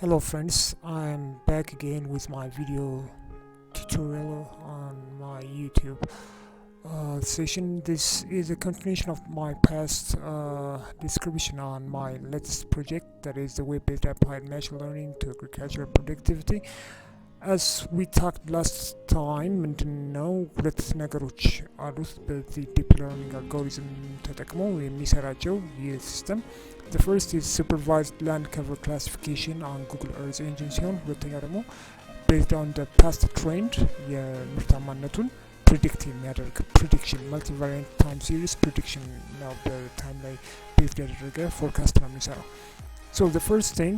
Hello friends, I'm back again with my video tutorial on my YouTube session. This is a continuation of my past description on my latest project, that is the web-based applied machine learning to agricultural productivity. As we talked last time, ምንድነው ሁለት ነገሮች አሉት በዚህ ዲፕ ለርኒንግ አልጎሪዝም ተጠቅሞ የሚሰራቸው ይህ ሲስተም። The first is Supervised Land Coverage Classification on Google Earth Engine ሲሆን ሁለተኛ ደግሞ based on the past trend የምርታማነቱን ፕሪዲክት የሚያደርግ prediction multivariate time series prediction ነው በታይም ላይ ቤዝድ ያደረገ ፎርካስት ነው የሚሰራው። So the first thing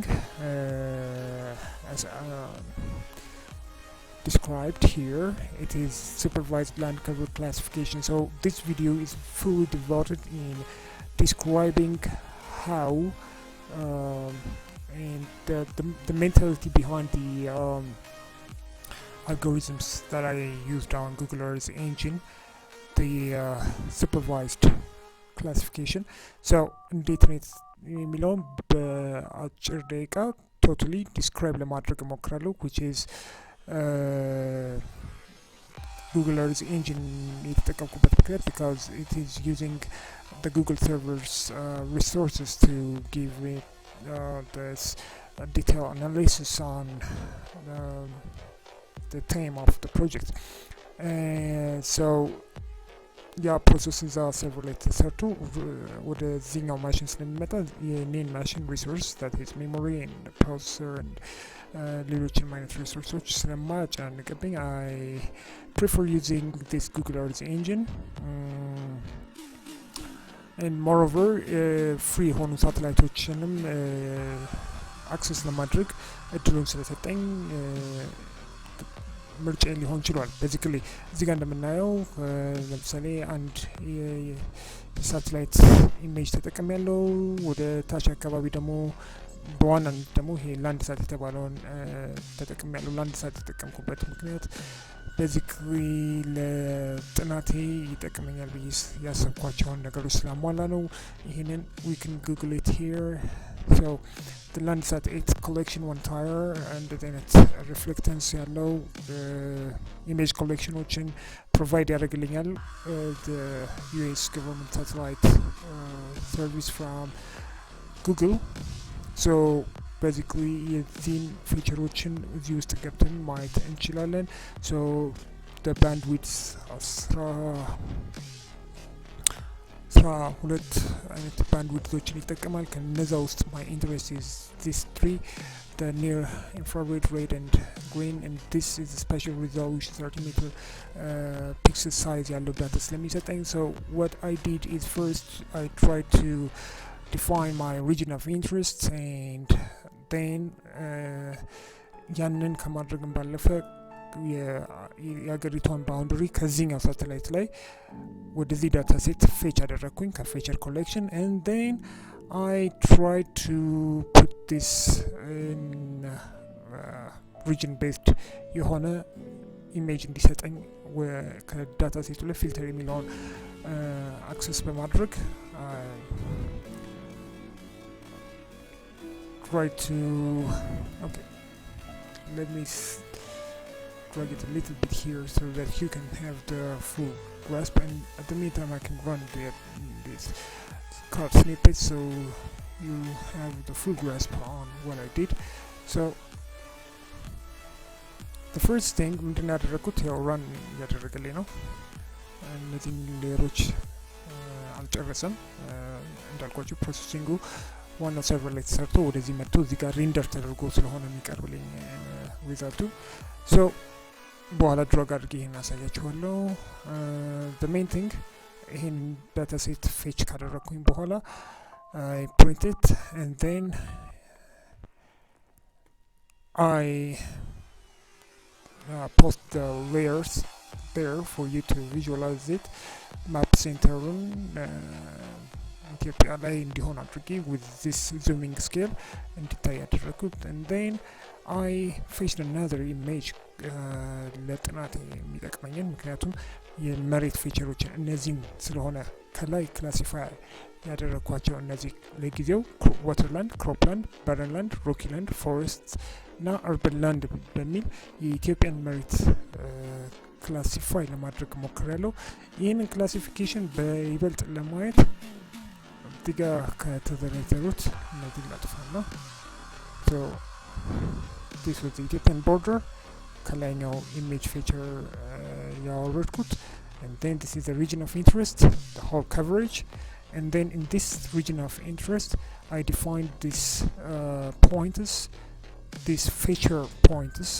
as described here, it is supervised land cover classification. So this video is fully devoted in describing how and the mentality behind the algorithms that I used on Google Earth Engine, the supervised classification. So እንዴት ነው የሚለውን በአጭር ደቂቃ totally describe ለማድረግ እሞክራለሁ, which is Google Earth Engine የተጠቀምኩበት ምክንያት because it is using the Google server's resources to give it this detailed analysis on the theme of the project. So ፕሮሰስስ ሰርቨር ላይ ተሰርቶ ወደዚህኛው ማሽን ስለሚመጣ የኔን ማሽን ሪሶርስ that is memory and processor and ሌሎችንም አይነት ሪሶርሶች ስለማያጨናንቅብኝ I prefer using this Google Earth Engine and moreover free የሆኑ ሳተላይቶችንም አክሰስ ለማድረግ እድሉን ስለሰጠኝ ምርጫ ሊሆን ችሏል። ቤዚካሊ እዚህ ጋር እንደምናየው ለምሳሌ አንድ የሳተላይት ኢሜጅ ተጠቅም ያለው ወደ ታች አካባቢ ደግሞ በዋናነት ደግሞ ይሄ ላንድ ሳት የተባለውን ተጠቅም ያለው ላንድ ሳት የተጠቀምኩበት ምክንያት ቤዚካሊ ለጥናቴ ይጠቅመኛል ብዬ ያሰብኳቸውን ነገሮች ስላሟላ ነው። ይሄንን we can google it here. So the Landsat 8 collection one tire and then it's reflectance ያለው image collection which provide ያደርግልኛል the US government satellite service from Google. So basically የዚህን ፊቸሮችን እዚህ ውስጥ ገብተን ማየት እንችላለን። So the bandwidth ሁለት አይነት ባንድዊድቶችን ይጠቀማል። ከነዛ ውስጥ my interest is this three, the near infrared red and green, and this is a special resolution 30 meter pixel size ያለው ዳታ ስለሚሰጠኝ. So what I did is first I tried to define my region of interest and then ያንን ከማድረግም ባለፈ የአገሪቷን ባውንደሪ ከዚህኛው ሳተላይት ላይ ወደዚህ ዳታ ሴት ፌች አደረግኩኝ ከፌቸር ኮሌክሽን and then I tried to put this in region based የሆነ ኢሜጅ እንዲሰጠኝ ከዳታ ሴቱ ላይ ፊልተር የሚለውን አክሰስ በማድረግ try to okay let me drag it a little bit here so that you can have the full grasp, and at the meantime I can run this CART snippet so you have the full grasp on what I did. So the first thing ምንድን ያደረኩት ያው run ያደረገልኝ ነው። እነዚህን ሌየሮች አልጨረሰም እንዳልኳችሁ ፕሮሰሲንጉ ዋናው ሰርቨር ላይ ተሰርቶ ወደዚህ መጥቶ እዚህ ጋር ሬንደር ተደርጎ ስለሆነ የሚቀርብልኝ ሪዛልቱ so በኋላ ድሮግ አድርጌ ይሄን አሳያችኋለሁ። the main thing ይሄን ዳታ ሴት ፌች ካደረኩኝ በኋላ I print it and then I post the layers there for you to visualize it. map centerን ኢትዮጵያ ላይ እንዲሆን አድርጌ with this zooming scale እንዲታይ ያደረኩት and then I fetched another image ለጥናት የሚጠቅመኝን ምክንያቱም የመሬት ፊቸሮችን እነዚህን ስለሆነ ከላይ ክላሲፋይ ያደረኳቸው እነዚህ ለጊዜው ዋተርላንድ ክሮፕላንድ በረንላንድ ሮኪላንድ ፎሬስት እና አርበን ላንድ በሚል የኢትዮጵያን መሬት ክላሲፋይ ለማድረግ ሞክሬያለሁ ይህንን ክላሲፊኬሽን በይበልጥ ለማየት እዚህ ጋር ከተዘረዘሩት እነዚህ ላጥፋና so this was the Ethiopian border ከላይኛው image feature ያወረድኩት and then this is the region of interest the whole coverage and then in this region of interest I defined these pointers these feature pointers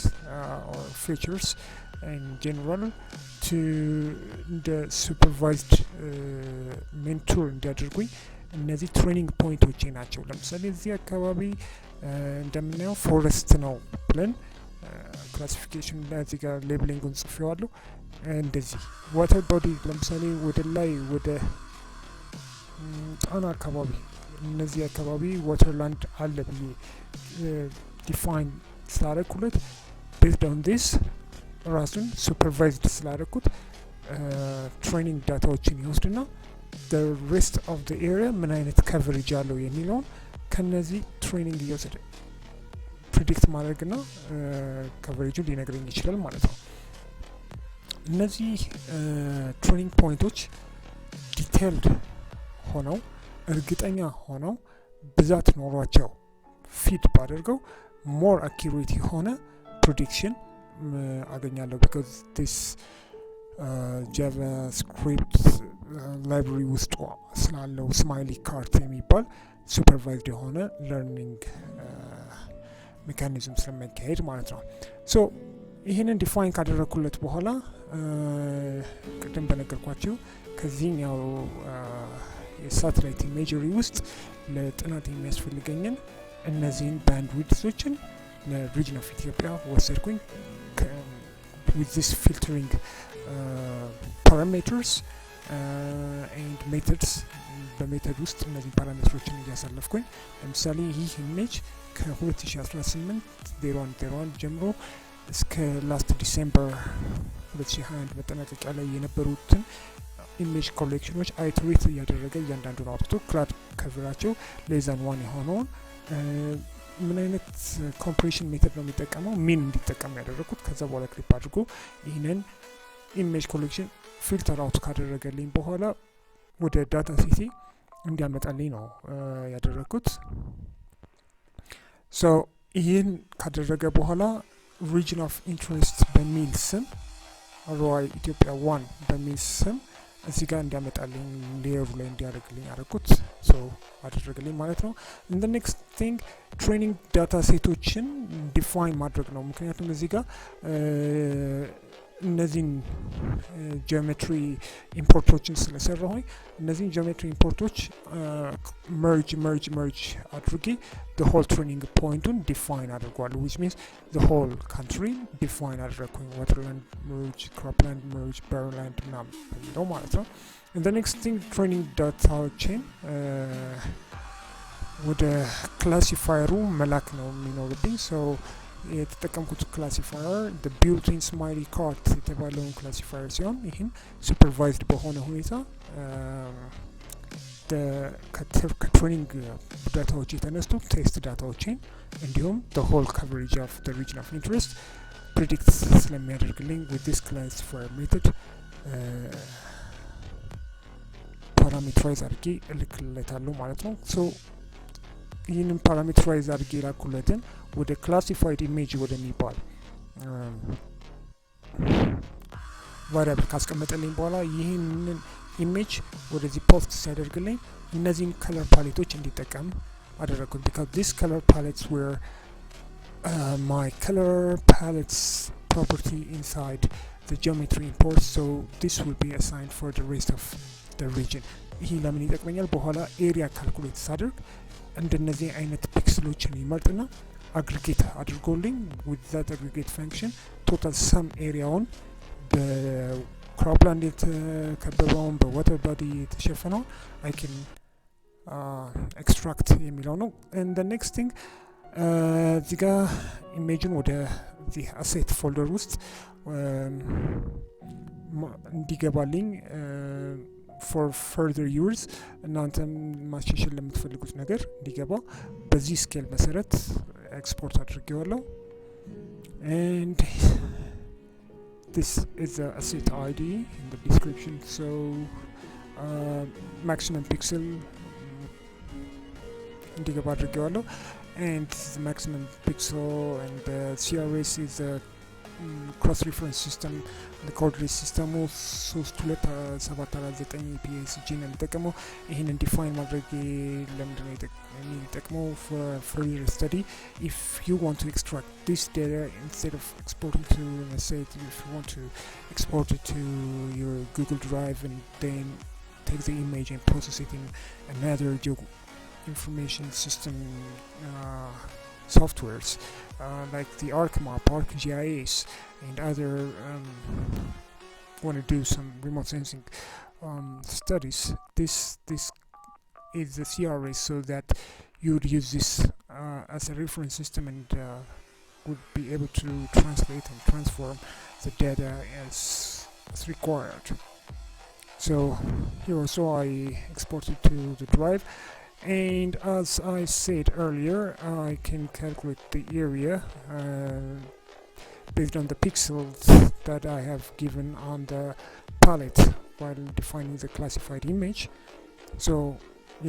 or features in general to the supervised mentor እንዲያደርጉኝ እነዚህ ትሬኒንግ ፖይንቶች ናቸው ለምሳሌ እዚህ አካባቢ እንደምናየው ፎረስት ነው ብለን ክላሲፊኬሽን ላይ ጋር ሌብሊንጉን ጽፌዋለሁ እንደዚህ ዋተር ቦዲ ለምሳሌ ወደ ላይ ወደ ጣና አካባቢ እነዚህ አካባቢ ዋተርላንድ አለ ብዬ ዲፋይን ስላደረኩለት based on this ራሱን ሱፐርቫይዝድ ስላደረኩት ትሬኒንግ ዳታዎችን ይወስድና the rest of the area ምን አይነት coverage አለው የሚለውን ከነዚህ ትሬኒንግ እየወሰደ ፕሪዲክት ማድረግና coverage ሊነግረኝ ይችላል ማለት ነው እነዚህ ትሬኒንግ ፖይንቶች ዲቴይልድ ሆነው እርግጠኛ ሆነው ብዛት ኖሯቸው ፊት ባደርገው more accurate የሆነ prediction አገኛለሁ because this JavaScript library ውስጥ ስላለው smiley CART የሚባል supervised የሆነ learning mechanism ስለሚካሄድ ማለት ነው so ይሄንን ዲፋይን ካደረኩለት በኋላ ቅድም በነገርኳችሁ ከዚህኛው የሳተላይት ኢሜጀሪ ውስጥ ለጥናት የሚያስፈልገኝን እነዚህን ባንድ ዊድሶችን ለሪጅን ኦፍ ኢትዮጵያ ወሰድኩኝ with this filtering parameters and methods በሜተድ ውስጥ እነዚህ ፓራሜትሮችን እያሳለፍኩኝ ለምሳሌ ይህ ኢሜጅ ከ2018 01 ጀምሮ እስከ ላስት ዲሴምበር 2021 መጠናቀቂያ ላይ የነበሩትን ኢሜጅ ኮሌክሽኖች አይትሬት እያደረገ እያንዳንዱን አውጥቶ ክላድ ከቨራቸው ሌዛን 1 የሆነውን ምን አይነት ኮምፕሬሽን ሜተድ ነው የሚጠቀመው ሚን እንዲጠቀም ያደረኩት ከዛ በኋላ ክሊፕ አድርጎ ይህንን ኢሜጅ ኮሌክሽን ፊልተር አውት ካደረገልኝ በኋላ ወደ ዳታ ሲቲ እንዲያመጣልኝ ነው ያደረኩት ሶ ይህን ካደረገ በኋላ region of interest በሚል ስም ሮይ ኢትዮጵያ 1 በሚል ስም እዚህ ጋር እንዲያመጣልኝ ሌየሩ ላይ እንዲያደርግልኝ አደረኩት ሶ አደረገልኝ ማለት ነው and the next thing training data ሴቶችን ዲፋይን ማድረግ ነው ምክንያቱም እዚህ ጋር እነዚህን ጂኦሜትሪ ኢምፖርቶችን ስለሰራሁኝ እነዚህን ጂኦሜትሪ ኢምፖርቶች merge አድርጌ the whole training pointን define አድርጓለሁ which means the whole country define አድርገኩኝ waterland merge cropland merge barrenland ምናምን ነው ማለት ነው and the next thing training data chain ወደ ክላሲፋየሩ መላክ ነው የሚኖርብኝ so የተጠቀምኩት ክላሲፋየር the built-in smiley CART የተባለውን ክላሲፋየር ሲሆን ይህም ሱፐርቫይዝድ በሆነ ሁኔታ ከትሬኒንግ ዳታዎች የተነሱ ቴስት ዳታዎችን እንዲሁም the whole coverage of the region of interest predict ስለሚያደርግልኝ with this classifier method ፓራሜትራይዝ አድርጌ እልክለታለሁ ማለት ነው so ይህንን ፓራሜትራይዝ አድርጌ ላኩለትን ወደ ክላሲፋይድ ኢሜጅ ወደሚባል ቫሪያብል ካስቀመጠልኝ በኋላ ይህንን ኢሜጅ ወደዚህ ፖስት ሲያደርግልኝ እነዚህን ከለር ፓሌቶች እንዲጠቀም አደረኩት because these color palettes were my color palettes property inside the geometry import so this will be assigned for the rest of the region ይሄ ለምን ይጠቅመኛል በኋላ ኤሪያ ካልኩሌት ሳደርግ እንደነዚህ አይነት ፒክሰሎችን ይመርጥና አግሪጌት አድርጎልኝ with that aggregate function total sum ኤሪያውን በክሮፕላንድ የተከበበውን በዋተር ቦዲ የተሸፈነውን I can ኤክስትራክት የሚለው ነው። and the next thing እዚህ ጋር ኢሜጅን ወደ እዚህ አሴት ፎልደር ውስጥ እንዲገባልኝ for further use እናንተም ማሻሻል ለምትፈልጉት ነገር እንዲገባ በዚህ ስኬል መሰረት ኤክስፖርት አድርጌዋለሁ። and this is the asset ID in the description. So maximum pixel እንዲገባ አድርጌዋለሁ. and the maximum pixel and the CRS is a cross reference system. the coordinate system 3279 PSG ነው የሚጠቀመው። ይሄንን ዲፋይን ማድረግ ለምንድን ነው የሚጠቅመው? for further study if you want to extract this data instead of exporting to, let's say if you want to export it to your Google Drive and then take the image and process it in another information system softwares like the ArcMap, ArcGIS and other want to do some remote sensing studies. This is the CRS, so that you would use this as a reference system and would be able to translate and transform the data as required. So here also I exported to the drive, and as I said earlier, I can calculate the area based on the pixels that I have given on the palette while defining the classified image. So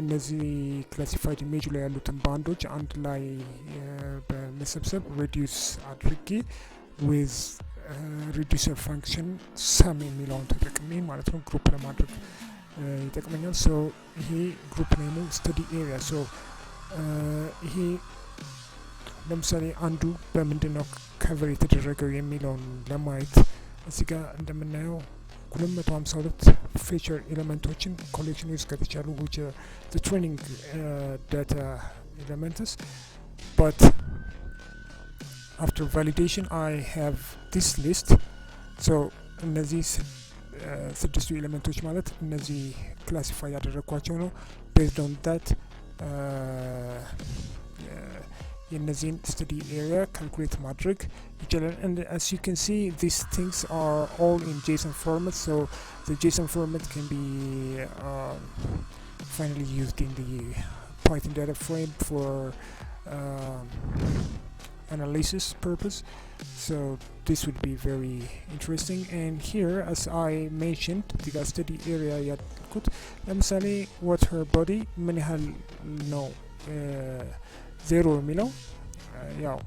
እነዚህ classified image ላይ ያሉትን ባንዶች አንድ ላይ በመሰብሰብ reduce አድርጌ with reducer function sum የሚለውን ተጠቅሜ ማለት ነው ግሩፕ ለማድረግ ይጠቅመኛል። ሶ ይሄ ግሩፕ ኔሙ ስተዲ ኤሪያ። ሶ ይሄ ለምሳሌ አንዱ በምንድነው ከቨር የተደረገው የሚለውን ለማየት እዚህ ጋር እንደምናየው 252 ፊቸር ኤሌመንቶችን ኮሌክሽን ውስጥ ከተቻሉ which are the training data elements, but after validation I have this list. so እነዚህ ስድስቱ ኤሌመንቶች ማለት እነዚህ ክላሲፋይ ያደረኳቸው ነው። based on that የነዚህን study area calculate ማድረግ ይችላል። and as you can see these things are all in JSON format, so the JSON format can be finally used in the Python data frame for analysis purpose. So this would be very interesting. And here, as I mentioned, the study area ያልኩት ለምሳሌ water body ምን ያህል ነው ዜሮ የሚለው ያው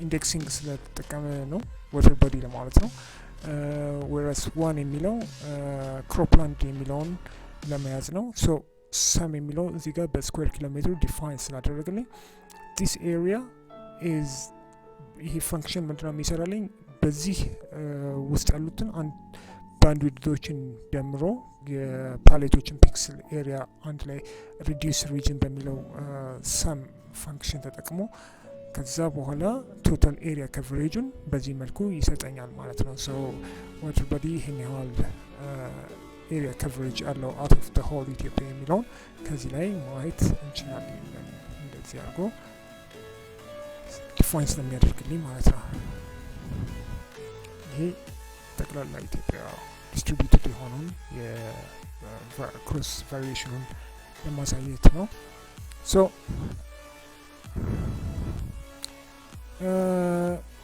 ኢንዴክሲንግ ስለተጠቀመ ነው water body ለማለት ነው። whereas 1 የሚለው cropland የሚለውን ለመያዝ ነው። so sum የሚለው እዚህ ጋር በስኩዌር ኪሎ ሜትር ዲፋይን ስላደረገልኝ this area is ይሄ ፈንክሽን ምንድነው የሚሰራልኝ በዚህ ውስጥ ያሉትን ባንድዊድቶችን ደምሮ የፓሌቶችን ፒክስል ኤሪያ አንድ ላይ reduce region በሚለው sum ፈንክሽን ተጠቅሞ ከዛ በኋላ ቶታል ኤሪያ ከቨሬጁን በዚህ መልኩ ይሰጠኛል ማለት ነው። so water body ይሄን ያህል ኤሪያ ከቨሬጅ አለው out of the whole Ethiopia የሚለውን ከዚህ ላይ ማየት እንችላለን። እንደዚህ አድርጎ ዲፋይን ስለሚያደርግልኝ ማለት ነው። ይሄ ጠቅላላ ኢትዮጵያ ዲስትሪቢዩትድ የሆነውን የክሮስ ቫሪዬሽኑን ለማሳየት ነው። so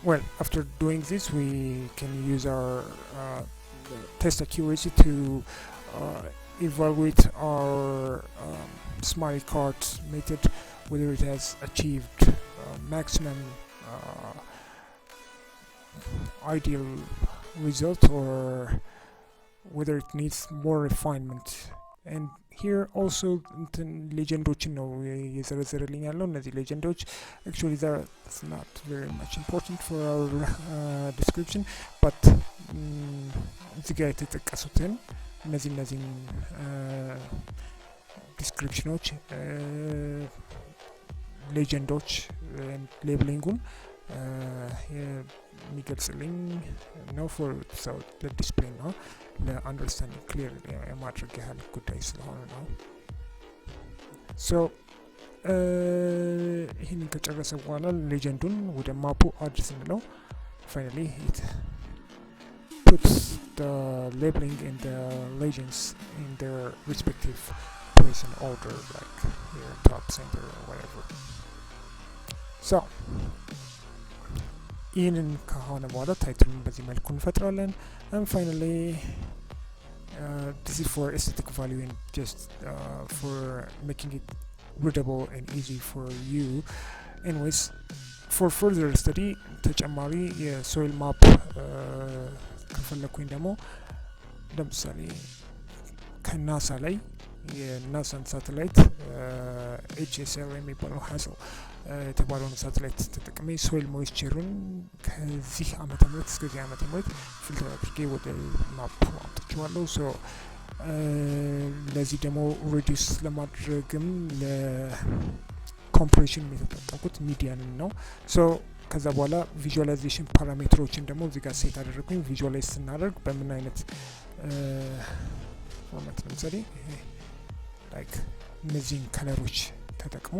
well, after doing this we can use our test accuracy to evaluate our smiley CART method, whether it has achieved maximum ideal result or whether it needs more refinement. And here also legendoችን ነው የዘረዘረልኝ ያለው። እነዚህ legendoች actually that's not very much important for our description, but እዚህ ጋር የተጠቀሱትን እነዚህን ዲስክሪፕሽኖች ሌጀንዶች ሌብሊንጉን የሚገልጽልኝ ነው for the display ነው ለአንደርስታንዲንግ ክሊር የማድረግ ያህል ጉዳይ ስለሆነ ነው። ሶ ይህንን ከጨረሰ በኋላ ሌጀንዱን ወደ ማፑ አድ ስንለው finally it puts the labeling and the legends in their respective place and order, like here, top, center, or whatever. So ይህንን ከሆነ በኋላ ታይትሉን በዚህ መልኩ እንፈጥራለን and finally this is for aesthetic value and just for making it readable and easy for you. Anyways, for further study ተጨማሪ የሶይል ማፕ ከፈለኩኝ ደግሞ ለምሳሌ ከናሳ ላይ የናሳን ሳተላይት HSL የሚባለው ሀሰል የተባለውን ሳተላይት ተጠቅሜ ሶይል ሞይስቸሩን ከዚህ ዓመተ ምህረት እስከዚህ ዓመተ ምህረት ፊልተር አድርጌ ወደ ማፕ አምጥቼዋለሁ። ሶ ለዚህ ደግሞ ሪዲዩስ ለማድረግም ለኮምፕሬሽን የተጠቀምኩት ሚዲያንን ነው። ሶ ከዛ በኋላ ቪዥዋላይዜሽን ፓራሜትሮችን ደግሞ እዚህ ጋር ሴት አደረግኩኝ። ቪዥዋላይዝ ስናደርግ በምን አይነት ፎርማት ለምሳሌ ላይክ እነዚህን ከለሮች ተጠቅሞ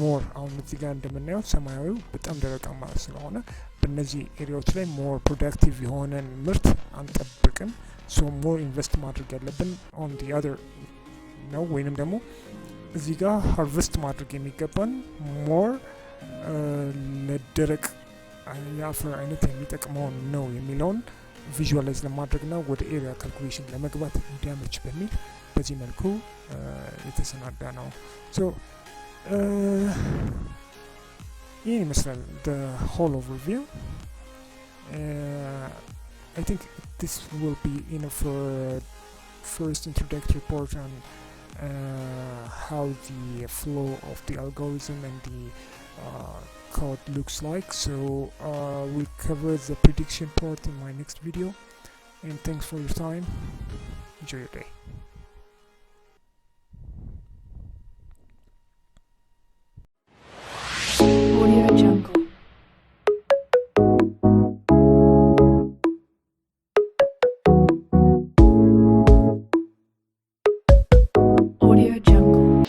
ሞር አሁን እዚህ ጋር እንደምናየው ሰማያዊው በጣም ደረቃማ ስለሆነ በእነዚህ ኤሪያዎች ላይ ሞር ፕሮዳክቲቭ የሆነን ምርት አንጠብቅም። ሶ ሞር ኢንቨስት ማድረግ ያለብን ኦን ዲ አዘር ነው፣ ወይንም ደግሞ እዚህ ጋር ሃርቨስት ማድረግ የሚገባን ሞር ለደረቅ የአፈር አይነት የሚጠቅመውን ነው የሚለውን ቪዥዋላይዝ ለማድረግና ወደ ኤሪያ ካልኩሌሽን ለመግባት እንዲያመች በሚል በዚህ መልኩ የተሰናዳ ነው። ሶ ይህን ይመስላል the whole overview. I think this will be enough for first introductory report on how the flow of the algorithm and the code looks like. So we'll cover the prediction part in my next video, and thanks for your time. Enjoy your day.